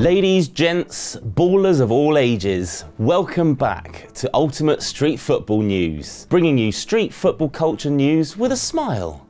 Ladies, gents, ballers of all ages, welcome back to Ultimate Street Football News, bringing you street football culture news with a smile.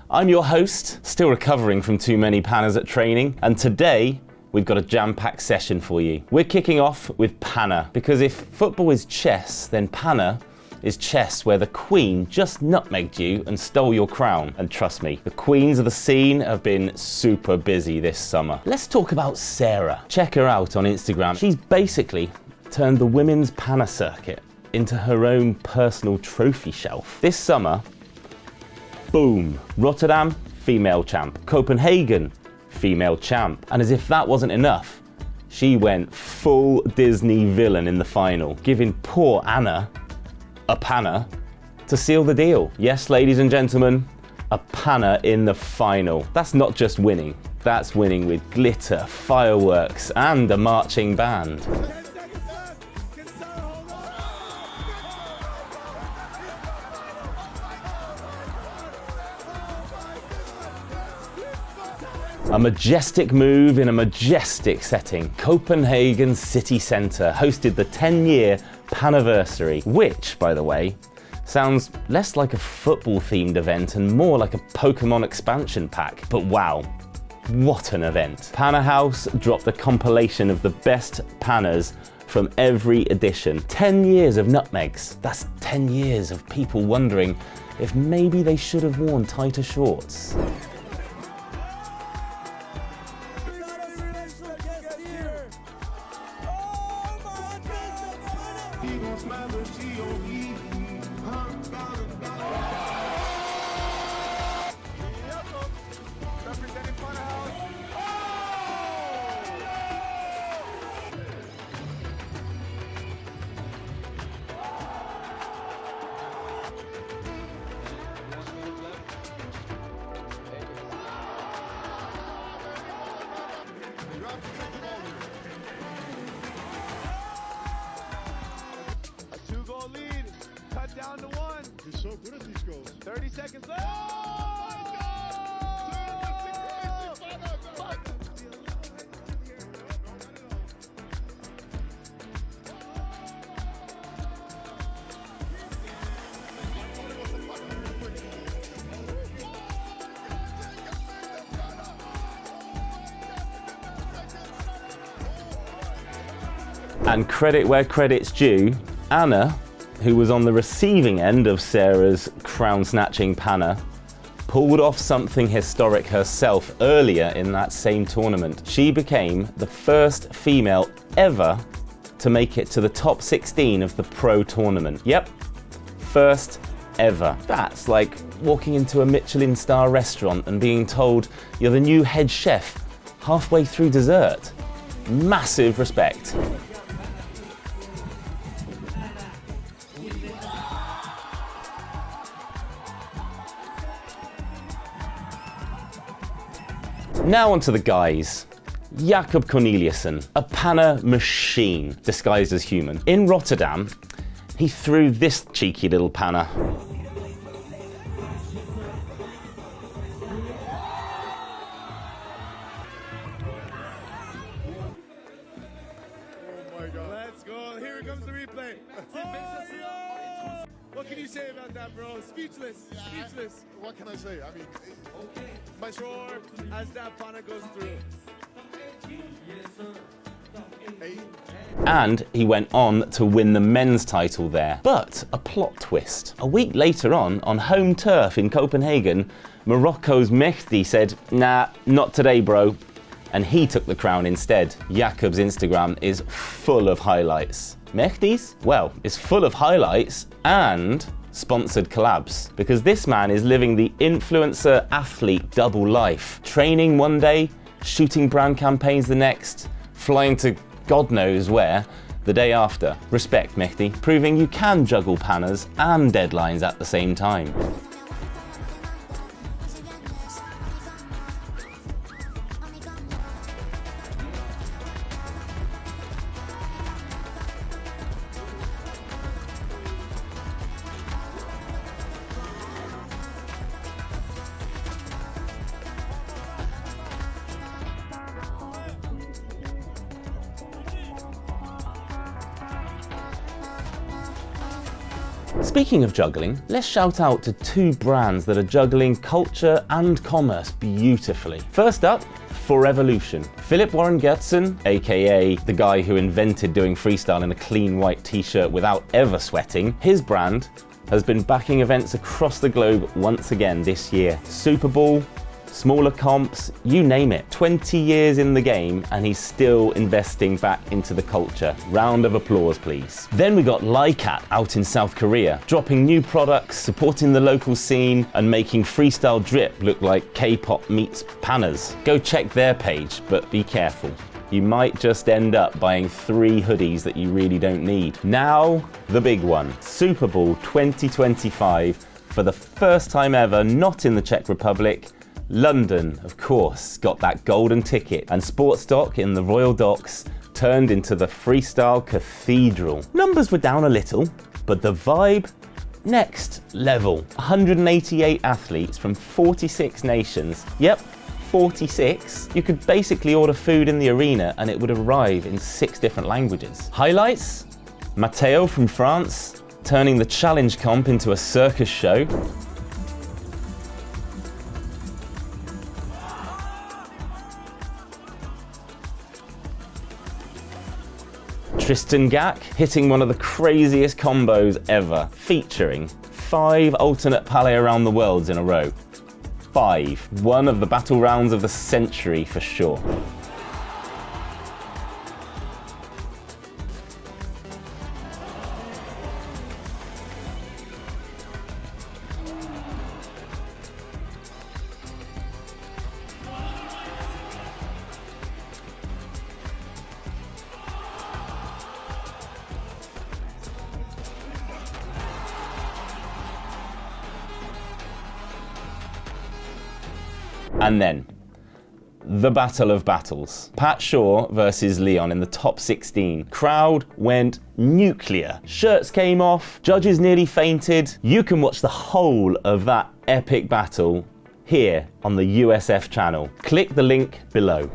I'm your host, still recovering from too many pannas at training, and today we've got a jam-packed session for you. We're kicking off with panna, because if football is chess, then panna is chess where the Queen just nutmegged you and stole your crown. And trust me, the queens of the scene have been super busy this summer. Let's talk about Sarah. Check her out on Instagram. She's basically turned the women's panna circuit into her own personal trophy shelf. This summer, boom, Rotterdam, female champ. Copenhagen, female champ. And as if that wasn't enough, she went full Disney villain in the final, giving poor Anna a panna to seal the deal. Yes, ladies and gentlemen, a panna in the final. That's not just winning, that's winning with glitter, fireworks, and a marching band. A majestic move in a majestic setting. Copenhagen city centre hosted the 10-year Pannaversary, which, by the way, sounds less like a football-themed event and more like a Pokemon expansion pack. But wow, what an event. Panna House dropped a compilation of the best pannas from every edition. 10 years of nutmegs. That's 10 years of people wondering if maybe they should have worn tighter shorts. Down to one. You're so good at these goals. 30 seconds left. And credit where credit's due, Anna, who was on the receiving end of Sarah's crown-snatching panna, pulled off something historic herself earlier in that same tournament. She became the first female ever to make it to the top 16 of the pro tournament. Yep, first ever. That's like walking into a Michelin star restaurant and being told you're the new head chef halfway through dessert. Massive respect. Now onto the guys. Jakob Corneliusen, a panna machine disguised as human. In Rotterdam, he threw this cheeky little panna. Oh my God. Let's go. Here comes the replay. What can you say about that, bro? Speechless. Speechless. What can I say? I mean, My sure as that panna goes through. And he went on to win the men's title there. But a plot twist. A week later on home turf in Copenhagen, Morocco's Mehdi said, "Nah, not today, bro." And he took the crown instead. Jakob's Instagram is full of highlights. Mehdi's? Well, it's full of highlights and sponsored collabs, because this man is living the influencer athlete double life. Training one day, shooting brand campaigns the next, flying to God knows where the day after. Respect, Mehdi, proving you can juggle pannas and deadlines at the same time. Speaking of juggling, let's shout out to two brands that are juggling culture and commerce beautifully. First up, Foreverlution. Philip Warren Gertsen, aka the guy who invented doing freestyle in a clean white t-shirt without ever sweating, his brand has been backing events across the globe once again this year. Super Bowl, smaller comps, you name it. 20 years in the game and he's still investing back into the culture. Round of applause, please. Then we got Likat out in South Korea, dropping new products, supporting the local scene and making freestyle drip look like K-pop meets Pannas. Go check their page, but be careful. You might just end up buying 3 hoodies that you really don't need. Now, the big one. Super Bowl 2025, for the first time ever, not in the Czech Republic. London, of course, got that golden ticket, and sports dock in the Royal Docks turned into the freestyle cathedral. Numbers were down a little, but the vibe, next level. 188 athletes from 46 nations. Yep, 46. You could basically order food in the arena and it would arrive in 6 different languages. Highlights? Matteo from France, turning the challenge comp into a circus show. Tristan Gak hitting one of the craziest combos ever, featuring 5 alternate palais around the worlds in a row. 5. One of the battle rounds of the century for sure. And then, the battle of battles. Pat Shaw versus Leon in the top 16. Crowd went nuclear. Shirts came off, judges nearly fainted. You can watch the whole of that epic battle here on the USF channel. Click the link below.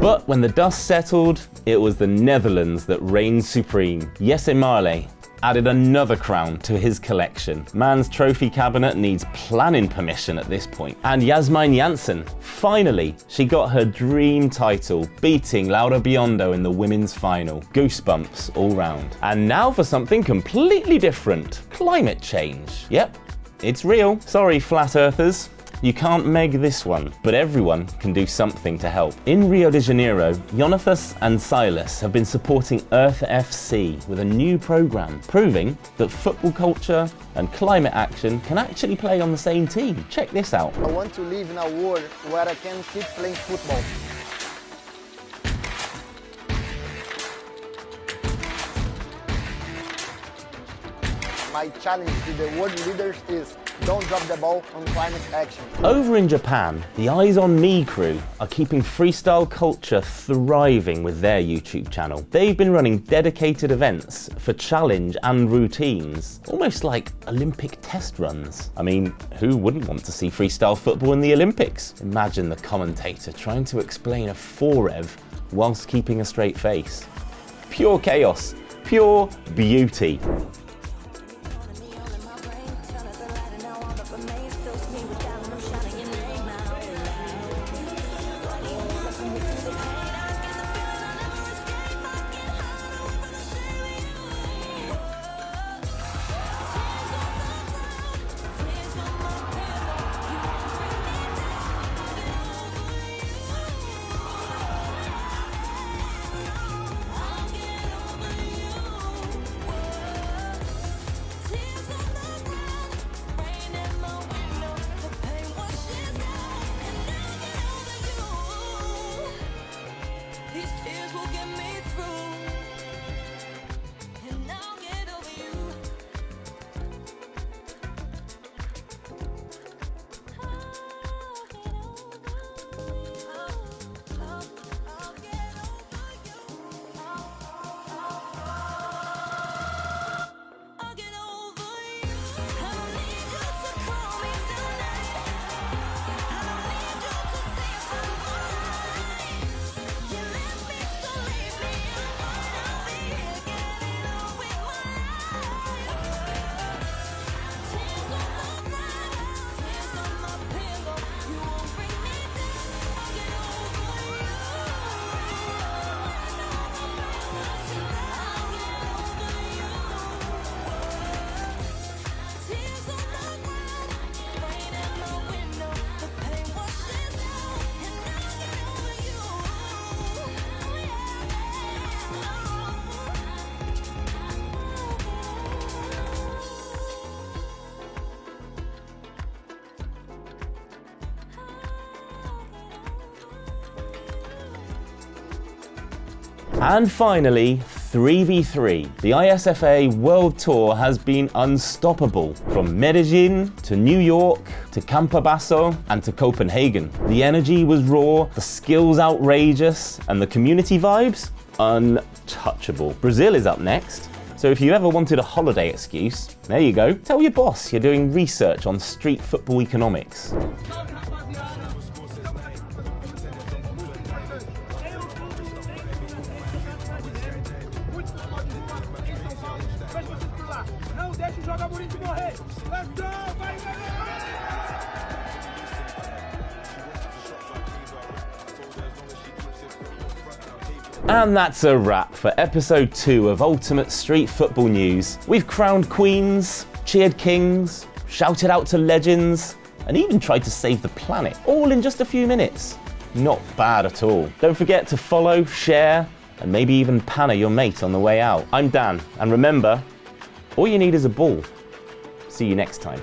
But when the dust settled, it was the Netherlands that reigned supreme. Jesse Marley added another crown to his collection. Man's trophy cabinet needs planning permission at this point. And Jasmijn Janssen, finally, she got her dream title, beating Laura Biondo in the women's final. Goosebumps all round. And now for something completely different. Climate change. Yep, it's real. Sorry, flat earthers. You can't meg this one, but everyone can do something to help. In Rio de Janeiro, Jonathan and Silas have been supporting Earth FC with a new program, proving that football culture and climate action can actually play on the same team. Check this out. I want to live in a world where I can keep playing football. My challenge to the world leaders is don't drop the ball on climate action. Over in Japan, the Eyes on Me crew are keeping freestyle culture thriving with their YouTube channel. They've been running dedicated events for challenge and routines, almost like Olympic test runs. I mean, who wouldn't want to see freestyle football in the Olympics? Imagine the commentator trying to explain a forev whilst keeping a straight face. Pure chaos, pure beauty. get me through, and I'll get over you. I'll get over you. I'll get over you. I don't need you to call me tonight. I don't need you to say if I'm alright. You left me, so leave me. I'll be here getting on with my life. Tears on my brow, tears on my pillow. You won't bring me down. I'll get over you. Tears on the ground, rain at my window, the pain washes out, and I'll get over you. And finally, 3v3. The ISFA World Tour has been unstoppable. From Medellín to New York to Campobasso and to Copenhagen. The energy was raw, the skills outrageous, and the community vibes untouchable. Brazil is up next. So if you ever wanted a holiday excuse, there you go. Tell your boss you're doing research on street football economics. Não deixa o jogador morrer. Let's go, vai, vai, vai! And that's a wrap for episode 2 of Ultimate Street Football News. We've crowned queens, cheered kings, shouted out to legends, and even tried to save the planet, all in just a few minutes. Not bad at all. Don't forget to follow, share, and maybe even PANNA your mate on the way out. I'm Dan, and remember, all you need is a ball. See you next time.